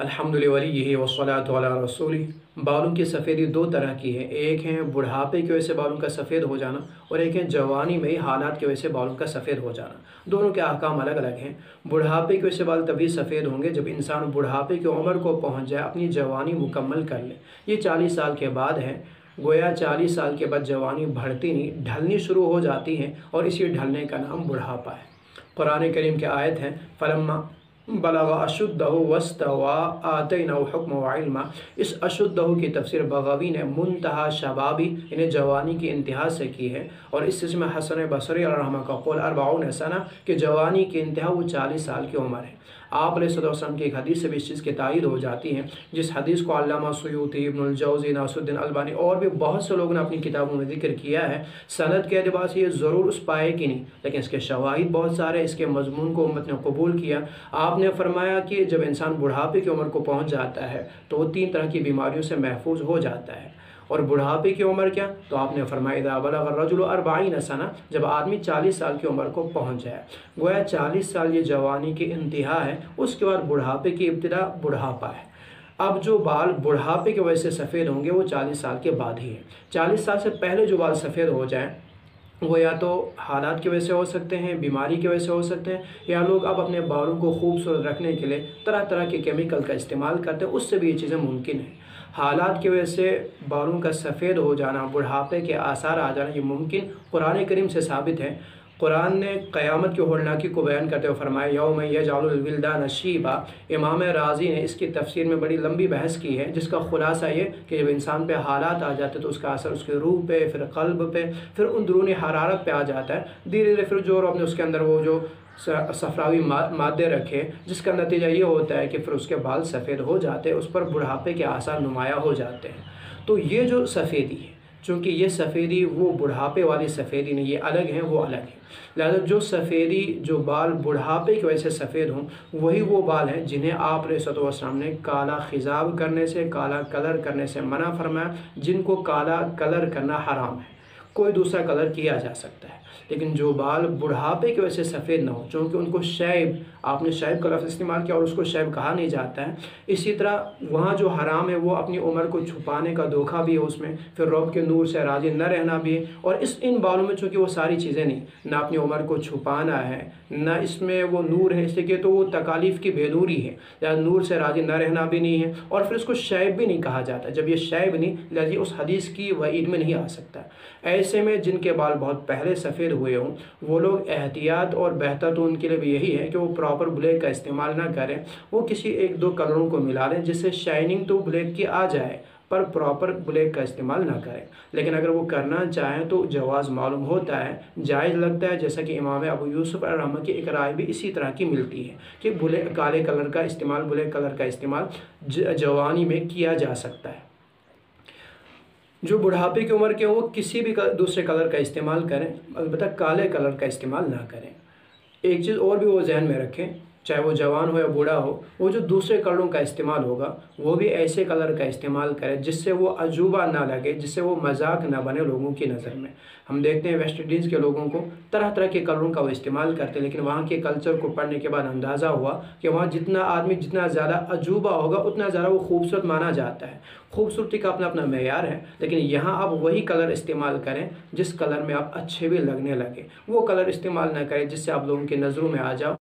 अल्हम्दुलिल्लाह वस्सलातु अला रसूली। बालों की सफ़ेदी दो तरह की है, एक है बुढ़ापे की वजह से बालों का सफ़ेद हो जाना और एक है जवानी में हालात की वजह से बालों का सफ़ेद हो जाना। दोनों के अहकाम अलग अलग हैं। बुढ़ापे की वजह से बाल तभी सफ़ेद होंगे जब इंसान बुढ़ापे की उम्र को पहुंच जाए, अपनी जवानी मुकम्मल कर ले। ये 40 साल के बाद है। गोया 40 साल के बाद जवानी बढ़ती नहीं, ढलनी शुरू हो जाती है और इसी ढलने का नाम बुढ़ापा है। कुरान करीम की आयत है, फलम्मा बलगा अशुद्धहु वस्तवा आतैनाहु हुक्मन व इल्मा। इस अशुद्धहु की तफसीर बग़वी ने मुंतहा शबाबी, इन्हें जवानी की इंतहा से की है, और इस सिलसिले में हसन बसरी रहमा का कौल 40 सना कि जवानी की इंतहा वो 40 साल की उम्र है। आप अलैहिस्सलाम की एक हदीस से भी इस चीज़ की तायद हो जाती है, जिस हदीस को अल्लामा सुयूती, इब्नुल जौज़ी, नासिरुद्दीन अलबानी और भी बहुत से लोगों ने अपनी किताबों में जिक्र किया है। सनद के एतबार से ये ज़रूर उस पाए कि नहीं, लेकिन इसके शवाहिद बहुत सारे, इसके मजमून को उम्मत ने कबूल किया। आपने फरमाया कि जब इंसान बुढ़ापे की उम्र को पहुँच जाता है तो वो 3 तरह की बीमारियों से महफूज हो जाता है। और बुढ़ापे की उम्र क्या, तो आपने फरमाया इज़ा बलग़ अर्रजुलु 40 सना, जब आदमी 40 साल की उम्र को पहुंच जाए। गोया 40 साल ये जवानी की इंतहा है। उसके बाद बुढ़ापे की इब्तिदा बुढ़ापा है। अब जो बाल बुढ़ापे की वजह से सफ़ेद होंगे वो 40 साल के बाद ही है। 40 साल से पहले जो बाल सफ़ेद हो जाएँ वो या तो हालात की वजह से हो सकते हैं, बीमारी की वजह से हो सकते हैं, या लोग अब अपने बालों को खूबसूरत रखने के लिए तरह तरह के केमिकल का इस्तेमाल करते हैं, उससे भी ये चीज़ें मुमकिन हैं। हालात की वजह से बालों का सफ़ेद हो जाना, बुढ़ापे के आसार आ जाना, ये मुमकिन कुरान करीम से साबित है। कुरान ने क़यामत की होलनाकी को बयान करते हुए फरमाया यौम यजअलुल विल्दान शीबा। इमाम राज़ी ने इसकी तफसीर में बड़ी लंबी बहस की है, जिसका ख़ुलासा ये कि जब इंसान पे हालात आ जाते तो उसका असर उसके रूह पे, फिर क़ल्ब पे, फिर अंदरूनी हरारत पे आ जाता है। धीरे धीरे फिर जो अपने उसके अंदर वो जो सफ़रावी मादे रखे, जिसका नतीजा ये होता है कि फिर उसके बाल सफ़ेद हो जाते हैं, उस पर बुढ़ापे के आसार नुमाया हो जाते हैं। तो ये जो सफ़ेदी है, चूँकि ये सफ़ेदी वो बुढ़ापे वाली सफ़ेदी नहीं, ये अलग है, वो अलग है। लिहाजा जो सफ़ेदी, जो बाल बुढ़ापे की वजह से सफ़ेद हों, वही वो बाल हैं जिन्हें आप अलैहिस्सलाम ने काला खिजाब करने से, काला कलर करने से मना फरमाया, जिनको काला कलर करना हराम है। कोई दूसरा कलर किया जा सकता है, लेकिन जो बाल बुढ़ापे की वजह से सफ़ेद ना हो, चूँकि उनको शैब, आपने शैब का लफ्ज़ इस्तेमाल किया और उसको शैब कहा नहीं जाता है। इसी तरह वहाँ जो हराम है वो अपनी उम्र को छुपाने का धोखा भी है उसमें, फिर रब के नूर से राज़ी न रहना भी है। और इन बालों में चूँकि वो सारी चीज़ें नहीं, ना अपनी उम्र को छुपाना है, ना इसमें वो नूर है, इसलिए तो वो तकालीफ़ की बेनूरी है, या नूर से राज़ी न रहना भी नहीं है, और फिर उसको शैब भी नहीं कहा जाता। जब ये शैब नहीं, लिहाजा उस हदीस की वईद में नहीं आ सकता। ऐसे में जिनके बाल बहुत पहले सफ़ेद हुए हों, वो लोग एहतियात और बेहतर तो उनके लिए भी यही है कि वो प्रॉपर ब्लैक का इस्तेमाल ना करें। वो किसी 1-2 कलरों को मिला लें जिससे शाइनिंग तो ब्लैक की आ जाए, पर प्रॉपर ब्लैक का इस्तेमाल ना करें। लेकिन अगर वो करना चाहें तो जवाज़ मालूम होता है, जायज़ लगता है, जैसा कि इमाम अबू यूसुफ रहमा की एक राय भी इसी तरह की मिलती है कि काले कलर का इस्तेमाल, ब्लैक कलर का इस्तेमाल जवानी में किया जा सकता है। जो बुढ़ापे की उम्र के वो किसी भी दूसरे कलर का इस्तेमाल करें, अलबत्ता काले कलर का इस्तेमाल ना करें। एक चीज़ और भी वो जहन में रखें, चाहे वो जवान हो या बूढ़ा हो, वो जो दूसरे कलरों का इस्तेमाल होगा वो भी ऐसे कलर का इस्तेमाल करें जिससे वो अजूबा ना लगे, जिससे वो मजाक ना बने लोगों की नज़र में। हम देखते हैं वेस्ट इंडीज़ के लोगों को तरह तरह के कलरों का वो इस्तेमाल करते हैं, लेकिन वहाँ के कल्चर को पढ़ने के बाद अंदाज़ा हुआ कि वहाँ जितना आदमी जितना ज़्यादा अजूबा होगा उतना ज़्यादा वो खूबसूरत माना जाता है। खूबसूरती का अपना अपना मेयार है, लेकिन यहाँ आप वही कलर इस्तेमाल करें जिस कलर में आप अच्छे भी लगने लगे। वो कलर इस्तेमाल ना करें जिससे आप लोगों की नज़रों में आ जाओ।